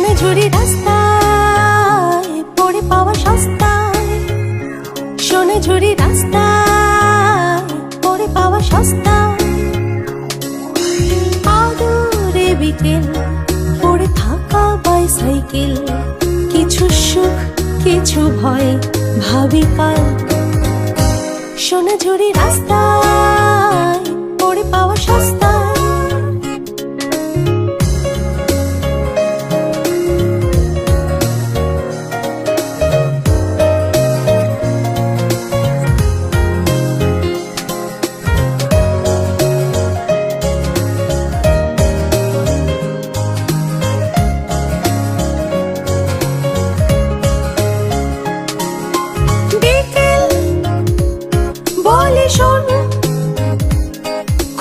সোনাঝুরি রাস্তায় পড়ে পাওয়া সস্তায়, সোনাঝুরি রাস্তায় পড়ে পাওয়া সস্তায়। আদরে বিকেল পড়ে থাকা বাইসাইকেল, কিছু সুখ কিছু ভয় ভাবি কাল। সোনাঝুরি রাস্তায় পড়ে পাওয়া সস্তায়।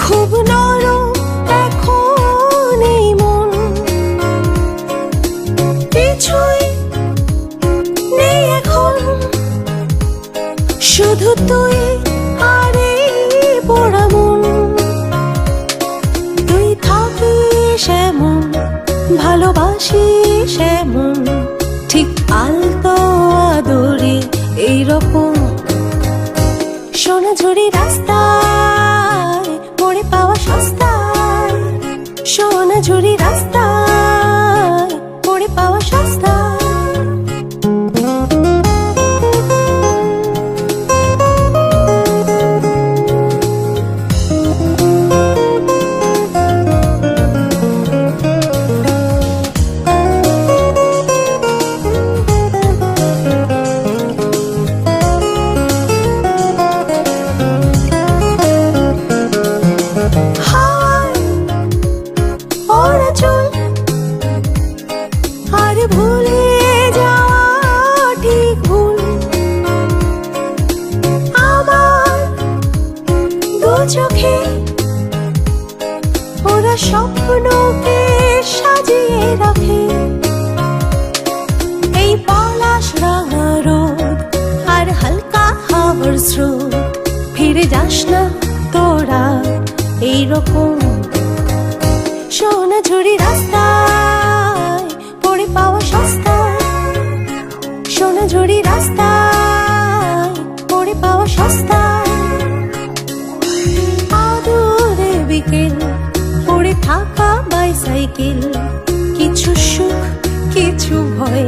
খুব নরম এখন এই মন, কিছুই নেই এখন, শুধু তুই আর এই পোড়া মন। তুই থাকিস এমন, ভালোবাসিস এমন, ঠিক আলতো আদরে এইরকম। সোনাঝুরি রাস্তায় পড়ে পাওয়া সস্তায়, সোনাঝুরি রাস্তায় পড়ে পাওয়া সস্তায়। আর ভুলে যাওয়া ঠিক ভুল, আমার দু চোখে ওরা স্বপ্নকে সাজিয়ে রাখে। এই পলাশ রাঙা রোদ আর হালকা হাওয়ার স্রোত, ফিরে যাস না তোরা এইরকম। সোনাঝুরি রাস্তায় পড়ে পাওয়া সস্তায়, সোনাঝুরি রাস্তায় পড়ে পাওয়া সস্তায়। আদরে বিকেল পড়ে থাকা বাইসাইকেল, কিছু সুখ কিছু ভয়